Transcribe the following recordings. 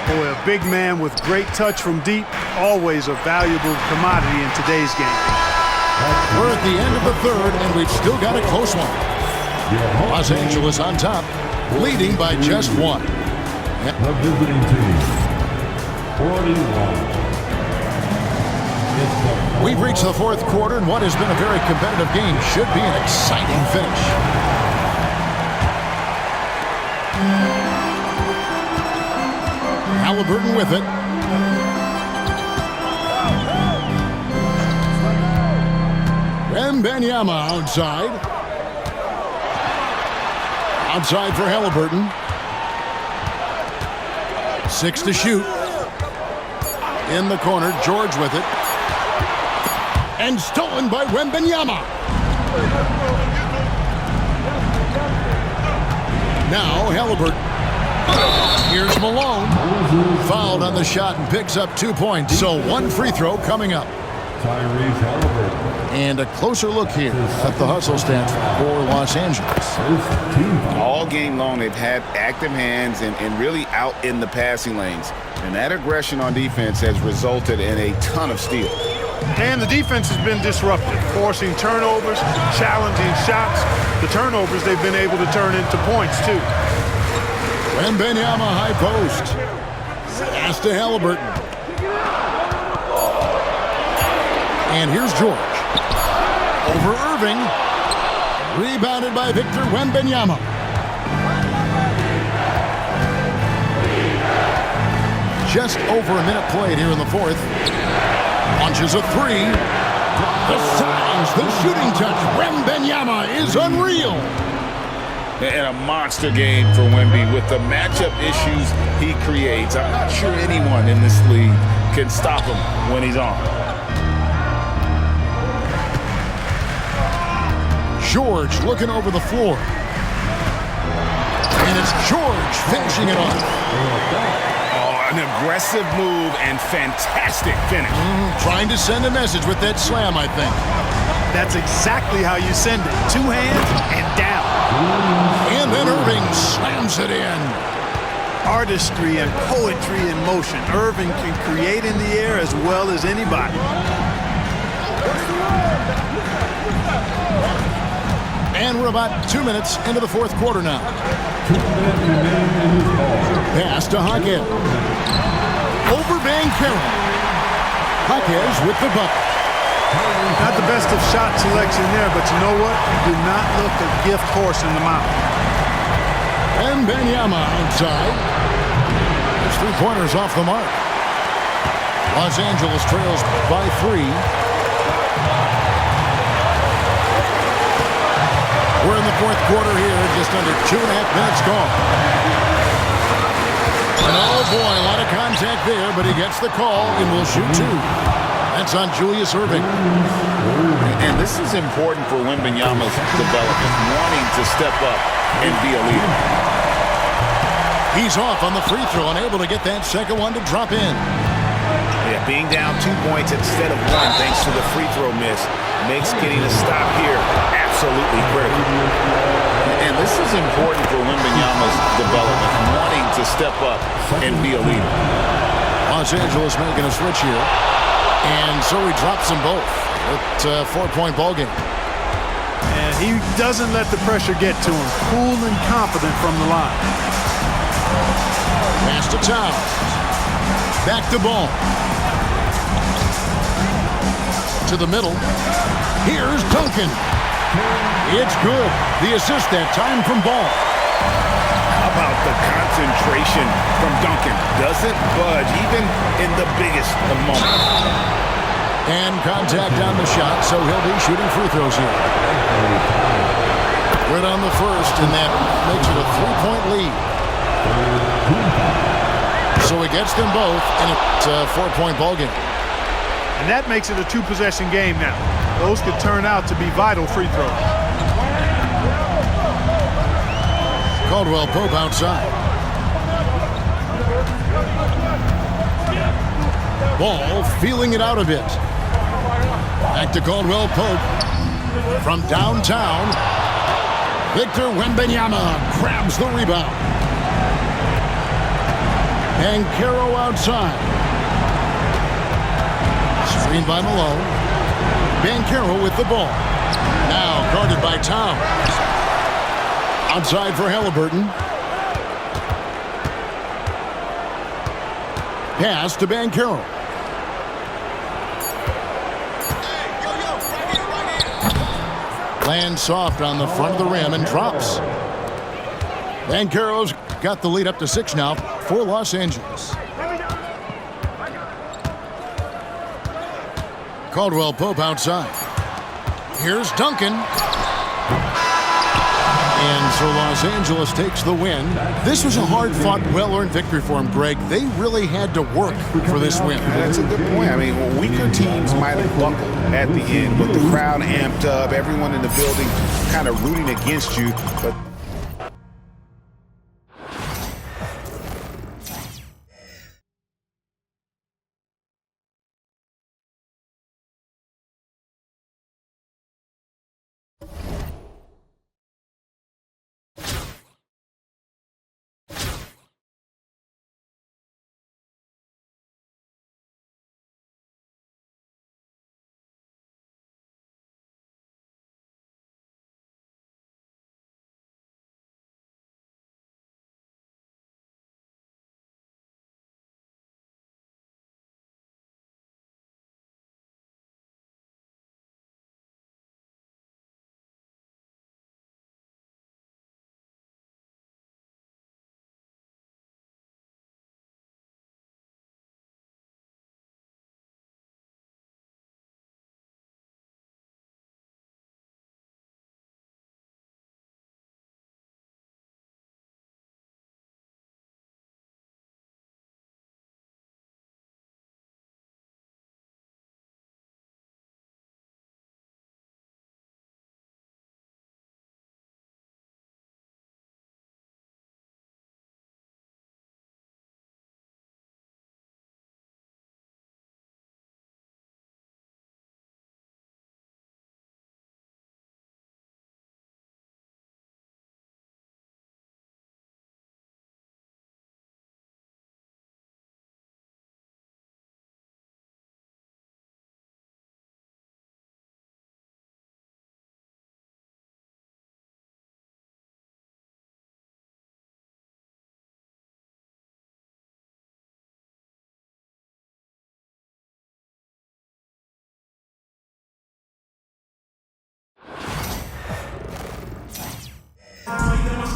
Boy, a big man with great touch from deep, always a valuable commodity in today's game. We're at the end of the third, and we've still got a close one. Los Angeles on top, leading by just one. The visiting team, 41. We've reached the fourth quarter, and what has been a very competitive game should be an exciting finish. Halliburton with it. Wembanyama outside. Outside for Halliburton. 6 to shoot. In the corner, George with it. And stolen by Wembanyama. Now Halliburton. Here's Malone. Fouled on the shot and picks up 2 points. So one free throw coming up. Tyrese Halliburton. And a closer look here at the hustle stats for Los Angeles. All game long, they've had active hands and really out in the passing lanes. And that aggression on defense has resulted in a ton of steals. And the defense has been disruptive, forcing turnovers, challenging shots. The turnovers they've been able to turn into points, too. Wembanyama high post. Pass to Halliburton. And here's George. Over Irving. Rebounded by Victor Wembanyama. Just over a minute played here in the fourth. Launches a three. The signs, the shooting touch. Wembanyama is unreal. And a monster game for Wemby with the matchup issues he creates. I'm not sure anyone in this league can stop him when he's on. George looking over the floor. And it's George finishing it off. An aggressive move and fantastic finish. Trying to send a message with that slam, I think. That's exactly how you send it. 2 hands and down. And then Irving slams it in. Artistry and poetry in motion. Irving can create in the air as well as anybody. And we're about 2 minutes into the fourth quarter now. Pass to Jaquez. Over Banchero. Jaquez with the bucket. Not the best of shot selection there, but you know what? Do not look a gift horse in the mouth. And Wembanyama outside. His 3-pointers off the mark. Los Angeles trails by 3. We're in the fourth quarter here, just under 2.5 minutes gone. And oh boy, a lot of contact there, but he gets the call and will shoot 2. That's on Julius Irving. And this is important for Wembanyama's development, wanting to step up and be a leader. He's off on the free throw, unable to get that second one to drop in. Yeah, being down 2 points instead of 1 thanks to the free throw miss makes getting a stop here absolutely critical. And this is important for Wembanyama's development, wanting to step up and be a leader. Los Angeles making a switch here. And so he drops them both. It's a 4-point ball game. And he doesn't let the pressure get to him. Cool and confident from the line. Pass to Towns. Back to Ball. To the middle. Here's Duncan. It's good. The assist that time from Ball. How about the concentration from Duncan? Doesn't budge even in the biggest of moments. And contact on the shot, so he'll be shooting free throws here. Right on the first, and that makes it a 3-point lead. So he gets them both, and it's a 4-point ball game. And that makes it a 2-possession game now. Those could turn out to be vital free throws. Caldwell Pope outside. Ball feeling it out a bit. Back to Caldwell Pope. From downtown, Victor Wembanyama grabs the rebound. Banchero outside. Screen by Malone. Banchero with the ball. Now guarded by Towns. Outside for Halliburton. Pass to Banchero. Lands soft on the front of the rim and drops. Banchero's got the lead up to 6 now for Los Angeles. Caldwell Pope outside. Here's Duncan. And so Los Angeles takes the win. This was a hard-fought, well-earned victory for them, Greg. They really had to work for this win. That's a good point. I mean, weaker teams might have buckled at the end, but the crowd amped up, everyone in the building kind of rooting against you. But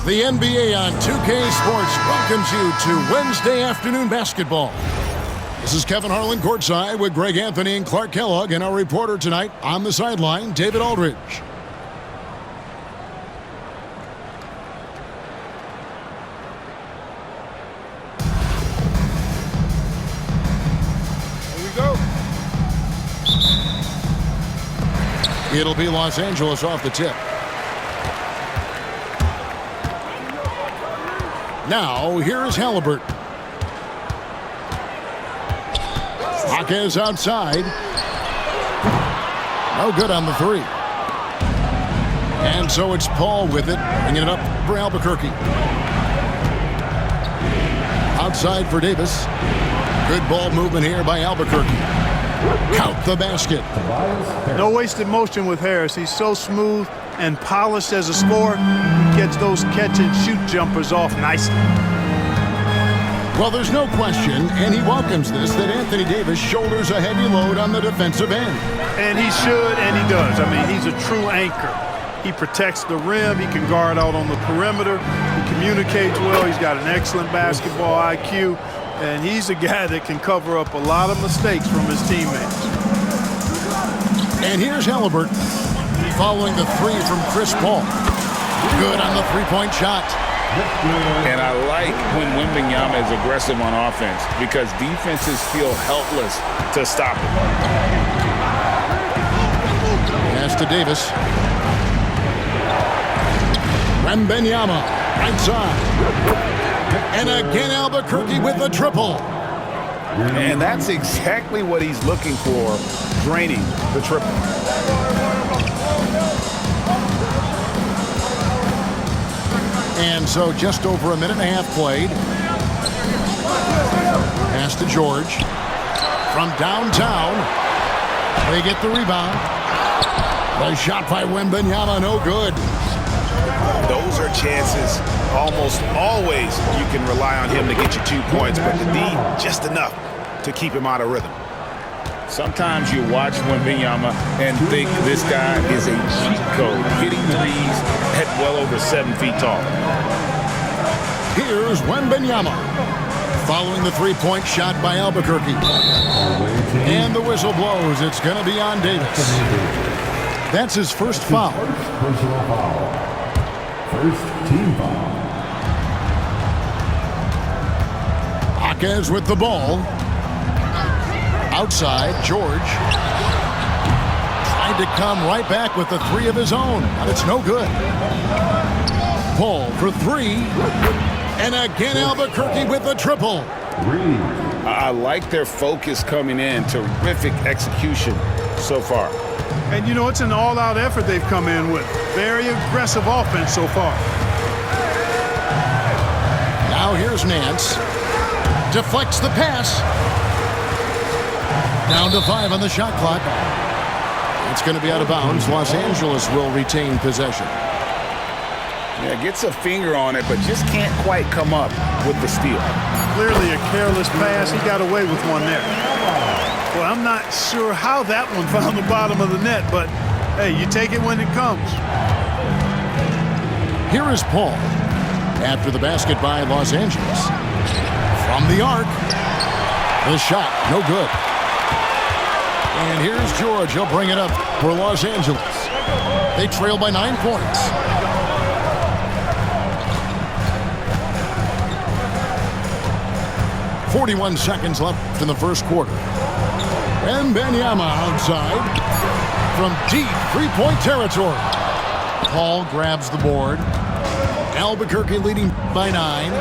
The NBA on 2K Sports welcomes you to Wednesday afternoon basketball. This is Kevin Harlan courtside with Greg Anthony and Clark Kellogg, and our reporter tonight on the sideline, David Aldridge. Here we go. It'll be Los Angeles off the tip. Now, here's Halliburton. Jaquez outside. No good on the 3. And so it's Paul with it, bringing it up for Albuquerque. Outside for Davis. Good ball movement here by Albuquerque. Count the basket. No wasted motion with Harris. He's so smooth and polished as a scorer. He gets those catch-and-shoot jumpers off nicely. Well, there's no question, and he welcomes this, that Anthony Davis shoulders a heavy load on the defensive end. And he should, and he does. I mean, he's a true anchor. He protects the rim. He can guard out on the perimeter. He communicates well. He's got an excellent basketball IQ. And he's a guy that can cover up a lot of mistakes from his teammates. And here's Halliburton following the 3 from Chris Paul. Good on the three-point shot. And I like when Wembanyama is aggressive on offense because defenses feel helpless to stop him. Pass to Davis. Wembanyama right side. And again Albuquerque with a triple. And that's exactly what he's looking for, draining the triple. And so just over a minute and a half played. pass to George. From downtown, they get the rebound. The shot by Wembanyama, no good. Those are chances almost always you can rely on him to get you 2 points, but the D, just enough to keep him out of rhythm. Sometimes you watch Wembanyama and think this guy is a cheat code, hitting threes at well over 7 feet tall. Here's Wembanyama, following the three-point shot by Albuquerque. And the whistle blows. It's going to be on Davis. That's his first foul. Personal foul. First team foul. Jaquez with the ball. Outside, George. Tried to come right back with the three of his own, but it's no good. Paul for three. And again, Albuquerque with a triple. I like their focus coming in. Terrific execution so far. And, you know, it's an all-out effort they've come in with. Very aggressive offense so far. Now here's Nance. Deflects the pass. Down to 5 on the shot clock. It's going to be out of bounds. Los Angeles will retain possession. Yeah, gets a finger on it, but just can't quite come up with the steal. Clearly a careless pass. He got away with one there. Well, I'm not sure how that one found the bottom of the net, but, hey, you take it when it comes. Here is Paul. After the basket by Los Angeles. From the arc. The shot, no good. And here's George. He'll bring it up for Los Angeles. They trail by 9 points. .41 seconds left in the first quarter. Wembanyama outside from deep three-point territory. Paul grabs the board. Albuquerque leading by 9.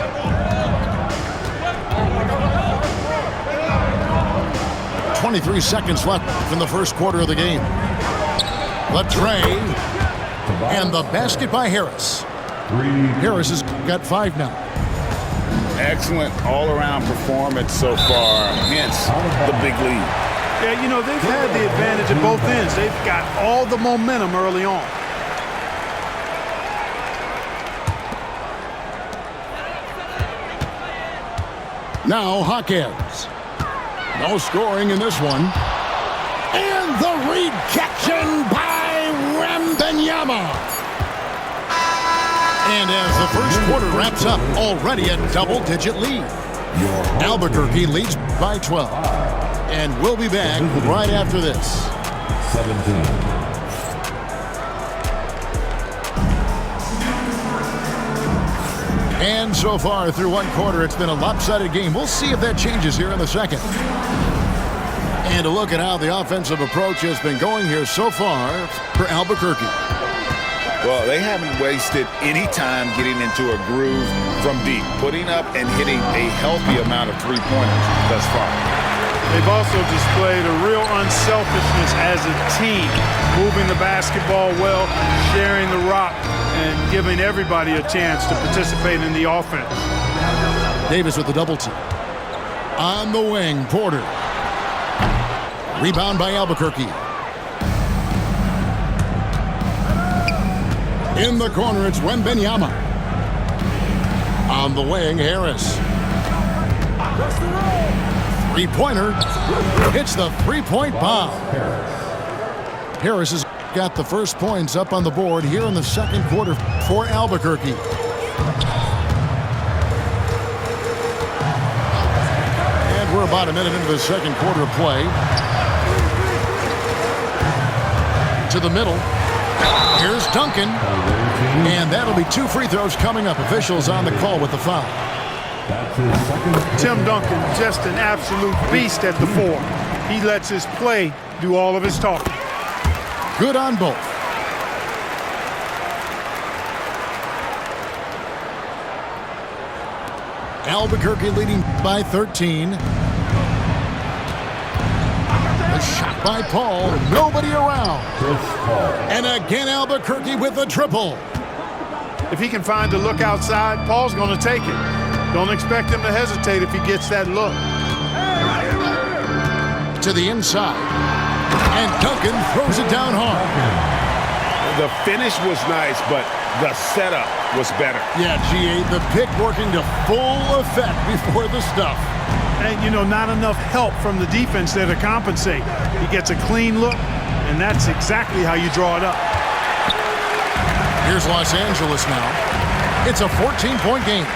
.23 seconds left in the first quarter of the game. Latrey. And the basket by Harris. Harris has got 5 now. Excellent all-around performance so far, hence the big lead. Yeah, you know, they've had the advantage at both ends. They've got all the momentum early on. Now Jaquez. No scoring in this one. And the rejection by Wembanyama. And as the first quarter wraps up, already a double-digit lead. Albuquerque leads by 12. And we'll be back right after this. 17. And so far through one quarter, it's been a lopsided game. We'll see if that changes here in the second. And a look at how the offensive approach has been going here so far for Albuquerque. Well, they haven't wasted any time getting into a groove from deep, putting up and hitting a healthy amount of three-pointers thus far. They've also displayed a real unselfishness as a team, moving the basketball well, sharing the rock, and giving everybody a chance to participate in the offense. Davis with the double team. On the wing, Porter. Rebound by Albuquerque. In the corner, it's Wembanyama. On the wing, Harris. Three-pointer. Hits the three-point bomb. Harris has got the first points up on the board here in the second quarter for Albuquerque. And we're about a minute into the second quarter of play. To the middle. Here's Duncan. And that'll be 2 free throws coming up. Officials on the call with the foul. That's his second. Tim Duncan, just an absolute beast at the 4. He lets his play do all of his talking. Good on both. Albuquerque leading by 13. The shot by Paul. Nobody around. And again, Albuquerque with a triple. If he can find a look outside, Paul's going to take it. Don't expect him to hesitate if he gets that look. to the inside. And Duncan throws it down hard. The finish was nice, but the setup was better. Yeah, G.A., the pick working to full effect before the stuff. And, you know, not enough help from the defense there to compensate. He gets a clean look, and that's exactly how you draw it up. Here's Los Angeles now. It's a 14-point game.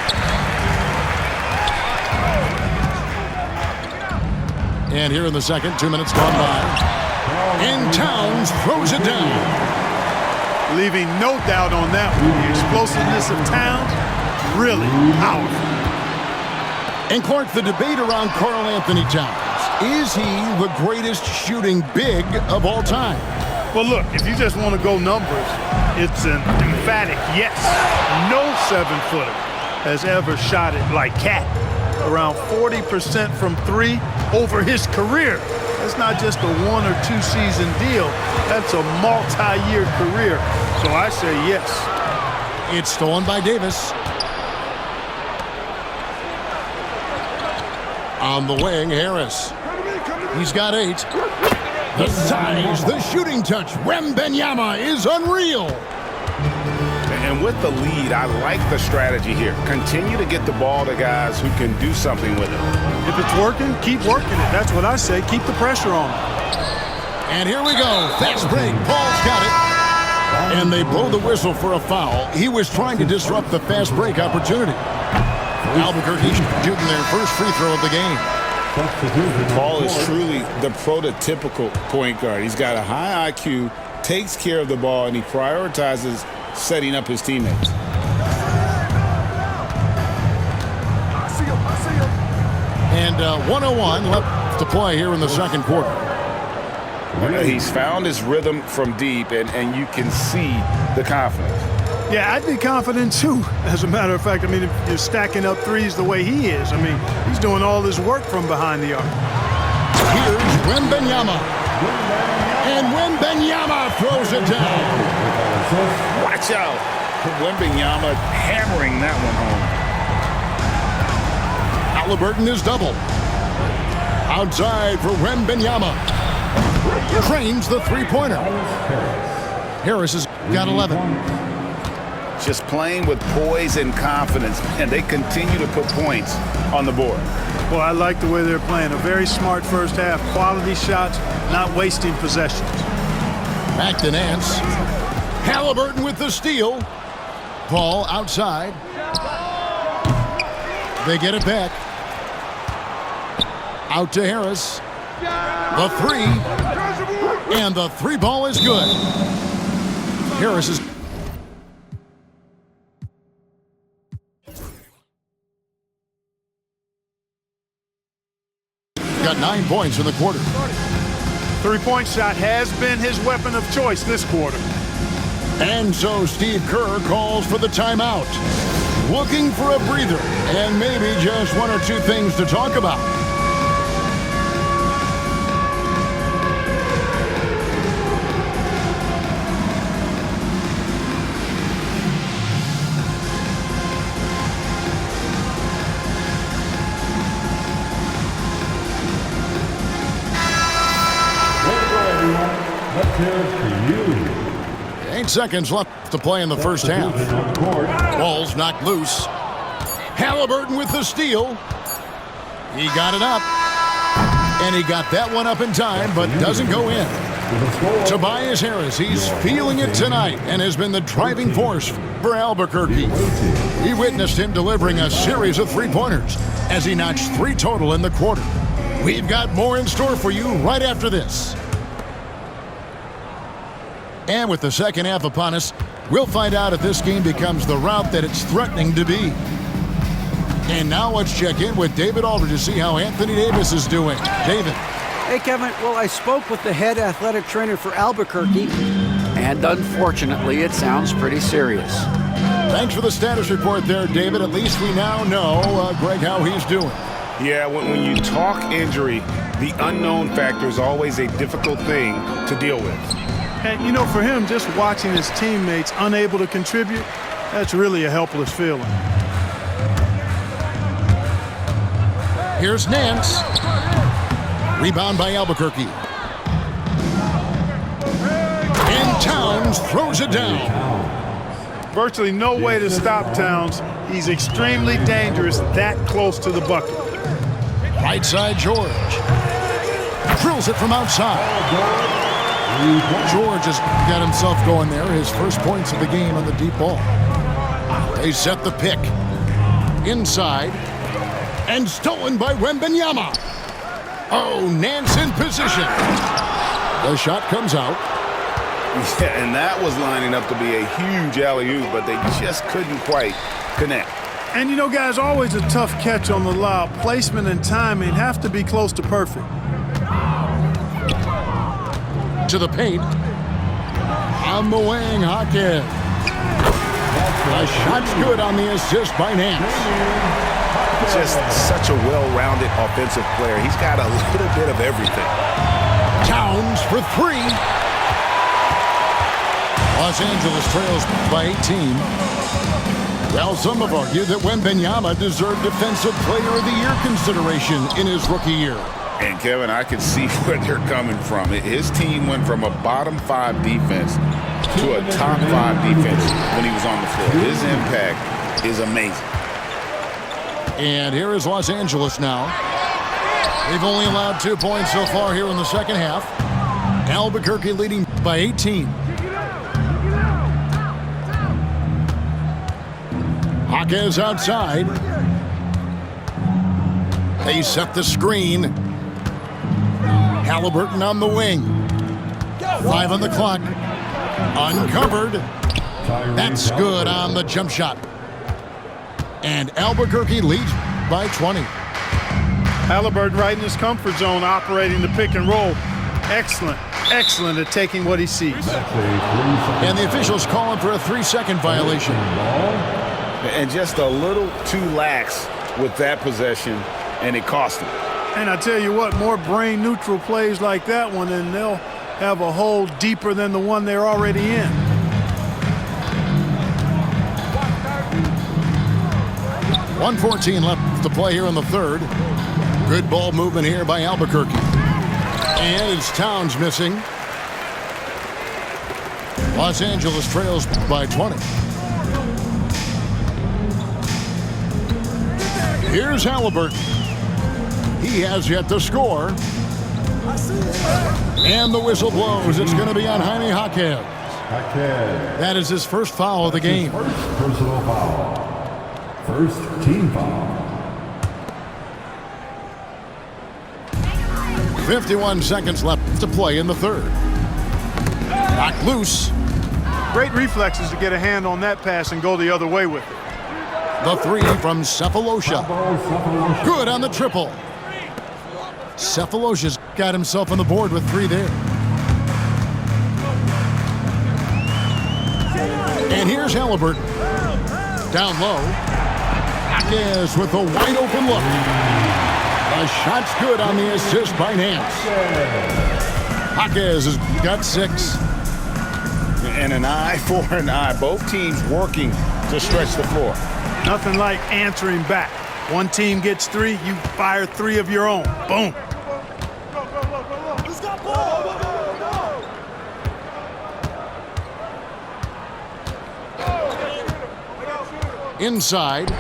And here in the second, 2 minutes gone by. And Towns throws it down. Leaving no doubt on that one. The explosiveness of Towns, really powerful. And Clark, the debate around Karl Anthony Towns. Is he the greatest shooting big of all time? Well, look, if you just want to go numbers, it's an emphatic yes. No 7-footer has ever shot it like Cat. Around 40% from three over his career. That's not just a 1 or 2 season deal. That's a multi-year career. So I say yes. It's stolen by Davis. On the wing, Harris. He's got 8. The size, the shooting touch. Wembanyama is unreal. And with the lead, I like the strategy here. Continue to get the ball to guys who can do something with it. If it's working, keep working it. That's what I say. Keep the pressure on. And here we go. Fast break. Paul's got it. And they blow the whistle for a foul. He was trying to disrupt the fast break opportunity. Albuquerque shooting their first free throw of the game. Paul is truly the prototypical point guard. He's got a high IQ, takes care of the ball, and he prioritizes setting up his teammates. And 1:01 left to play here in the second quarter. He's found his rhythm from deep, and you can see the confidence. Yeah, I'd be confident too. As a matter of fact, I mean, if you're stacking up threes the way he is, I mean, he's doing all his work from behind the arc. Here's Wembanyama. And Wembanyama throws it down. Watch out. Wembanyama hammering that one home. Halliburton is double. Outside for Wembanyama. Trains the three-pointer. Harris has got 11. Just playing with poise and confidence, and they continue to put points on the board. Well, I like the way they're playing. A very smart first half. Quality shots, not wasting possessions. Back to Nance. Halliburton with the steal. Paul outside. They get it back. Out to Harris. The three. And the three ball is good. Harris is... got 9 points in the quarter. Three-point shot has been his weapon of choice this quarter. And so Steve Kerr calls for the timeout. Looking for a breather and maybe just 1 or 2 things to talk about. Let's hear it for you. 8 seconds left to play in the first half. Ball's knocked loose. Halliburton with the steal. He got it up. And he got that one up in time, but doesn't go in. Tobias Harris, he's feeling it tonight and has been the driving force for Albuquerque. We witnessed him delivering a series of three-pointers as he notched 3 total in the quarter. We've got more in store for you right after this. And with the second half upon us, we'll find out if this game becomes the route that it's threatening to be. And now let's check in with David Aldridge to see how Anthony Davis is doing. David. Hey, Kevin. Well, I spoke with the head athletic trainer for Albuquerque, and unfortunately, it sounds pretty serious. Thanks for the status report there, David. At least we now know, Greg, how he's doing. Yeah, when you talk injury, the unknown factor is always a difficult thing to deal with. And, you know, for him, just watching his teammates unable to contribute, that's really a helpless feeling. Here's Nance. Rebound by Albuquerque. And Towns throws it down. Virtually no way to stop Towns. He's extremely dangerous that close to the bucket. Right side, George. Drills it from outside. George has got himself going there. His first points of the game on the deep ball. They set the pick. Inside. And stolen by Wembanyama. Oh, Nance in position. The shot comes out. Yeah, and that was lining up to be a huge alley-oop, but they just couldn't quite connect. And you know, guys, always a tough catch on the lob. Placement and timing have to be close to perfect. To the paint. On the wing, Hawkins. The shot's good on the assist by Nance. Just such a well-rounded offensive player. He's got a little bit of everything. Towns for three. Los Angeles trails by 18. Well, some have argued that Wembanyama deserved Defensive Player of the Year consideration in his rookie year. And, Kevin, I can see where they're coming from. His team went from a bottom-5 defense to a top-5 defense when he was on the floor. His impact is amazing. And here is Los Angeles now. They've only allowed 2 points so far here in the second half. Albuquerque leading by 18. Hawkins outside. They set the screen. Halliburton on the wing. 5 on the clock. Uncovered. That's good on the jump shot. And Albuquerque leads by 20. Halliburton right in his comfort zone, operating the pick and roll. Excellent, excellent at taking what he sees. And the officials calling for a 3-second violation. And just a little too lax with that possession, and it cost him. And I tell you what, more brain-neutral plays like that one, and they'll have a hole deeper than the one they're already in. .114 left to play here in the third. Good ball movement here by Albuquerque. And it's Towns missing. Los Angeles trails by 20. Here's Halliburton. He has yet to score. And the whistle blows. It's going to be on Jaime Hawkins. That is his first foul of the game. First personal foul. First team foul. 51 seconds left to play in the third. Knocked loose. Great reflexes to get a hand on that pass and go the other way with it. The three from Cephalosha. Good on the triple. Cephalosha's got himself on the board with 3 there. And here's Halliburton. Down low. Hawkins with a wide open look. The shot's good on the assist by Nance. Hawkins has got 6. And an eye for an eye. Both teams working to stretch the floor. Nothing like answering back. One team gets 3, you fire 3 of your own. Boom. Inside.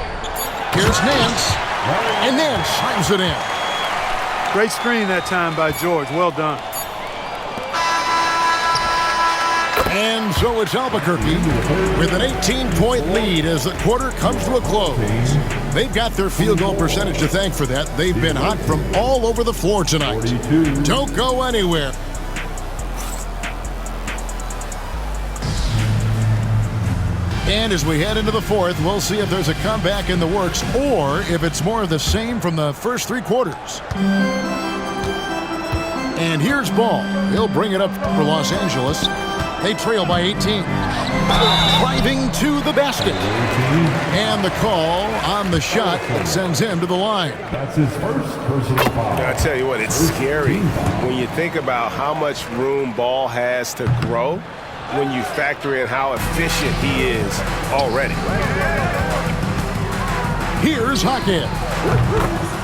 Here's Nance. And Nance slams it in. Great screen that time by George. Well done. And so it's Albuquerque with an 18-point lead as the quarter comes to a close. They've got their field goal percentage to thank for that. They've been hot from all over the floor tonight. Don't go anywhere. And as we head into the fourth, we'll see if there's a comeback in the works or if it's more of the same from the first 3 quarters. And here's Ball. He'll bring it up for Los Angeles. They trail by 18. Driving to the basket. And the call on the shot that sends him to the line. That's his first personal foul. I tell you what, it's scary when you think about how much room Ball has to grow when you factor in how efficient he is already. Here's Hawkins.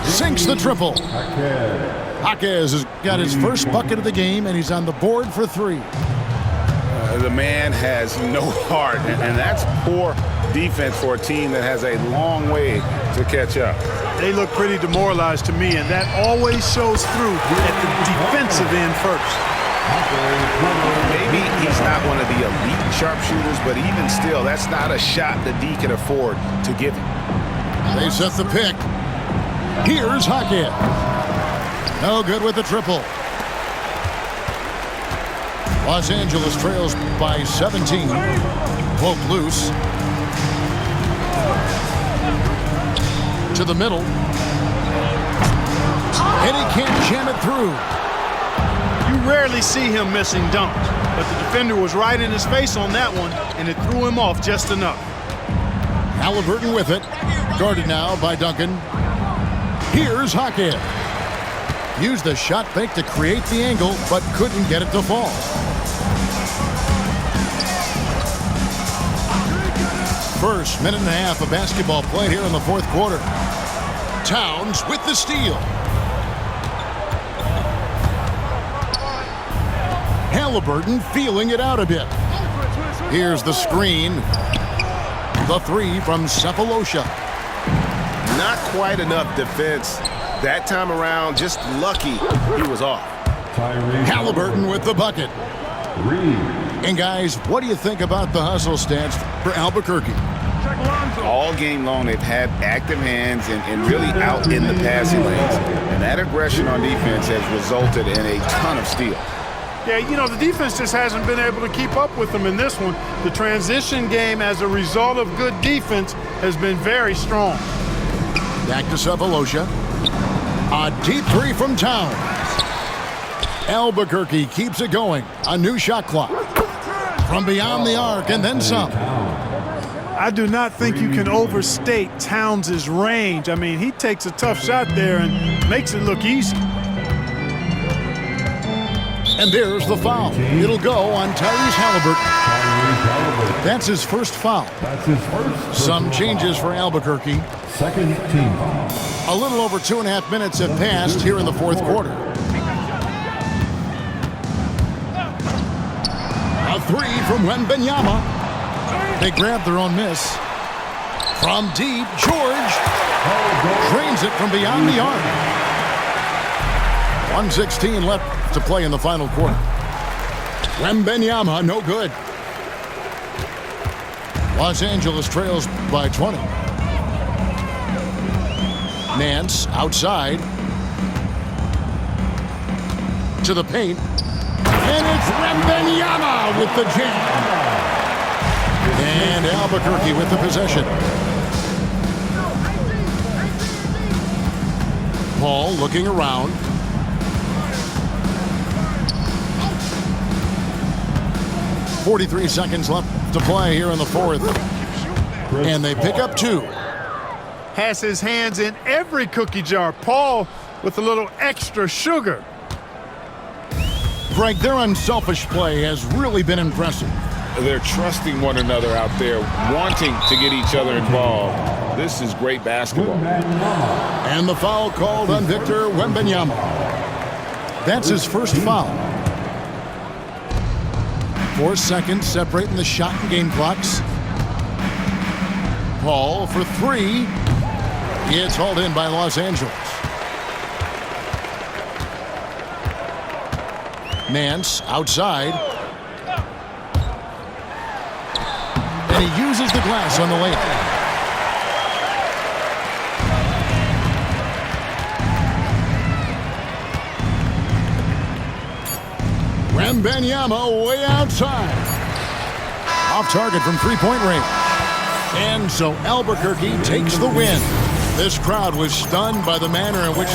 Sinks the triple. Jaquez has got his first bucket of the game, and he's on the board for 3. The man has no heart, and that's poor defense for a team that has a long way to catch up. They look pretty demoralized to me, and that always shows through at the defensive end first. Maybe he's not one of the elite sharpshooters, but even still, that's not a shot that D can afford to give him. They set the pick. Here's Jaquez. No good with the triple. Los Angeles trails by 17. Poke loose. To the middle. And he can't jam it through. You rarely see him missing dunks, but the defender was right in his face on that one, and it threw him off just enough. Halliburton with it. Guarded now by Duncan. Here's Jaquez. Used the shot fake to create the angle, but couldn't get it to fall. First minute and a half of basketball played here in the fourth quarter. Towns with the steal. Halliburton feeling it out a bit. Here's the screen. The 3 from Sefolosha. Not quite enough defense. That time around, just lucky he was off. Halliburton with the bucket. Reed. And guys, what do you think about the hustle stats for Albuquerque? All game long, they've had active hands and really out in the passing lanes. And that aggression on defense has resulted in a ton of steals. Yeah, you know, the defense just hasn't been able to keep up with them in this one. The transition game, as a result of good defense, has been very strong. Back to Sefolosha. A deep 3 from Towns. Albuquerque keeps it going. A new shot clock. From beyond the arc and then some. I do not think you can overstate Towns' range. I mean, he takes a tough shot there and makes it look easy. And there's the foul. It'll go on Tyrese Halliburton. That's his first foul. That's his first. Some changes for Albuquerque. Second team foul. A little over 2.5 minutes have passed here in the fourth quarter. A 3 from Wembanyama. They grab their own miss. From deep, George drains it from beyond the arc. 1:16 left to play in the final quarter. Wembanyama, no good. Los Angeles trails by 20. Nance outside. To the paint. And it's Wembanyama with the jam. And Albuquerque with the possession. Paul looking around. .43 seconds left to play here in the fourth. And they pick up 2. Has his hands in every cookie jar. Paul with a little extra sugar. Greg, their unselfish play has really been impressive. They're trusting one another out there, wanting to get each other involved. This is great basketball. And the foul called on Victor Wembanyama. That's his first foul. 4 seconds separating the shot and game clocks. Paul for 3. It's hauled in by Los Angeles. Nance outside. And he uses the glass on the layup. Wembanyama way outside. Off target from three-point range. And so Albuquerque takes the win. This crowd was stunned by the manner in which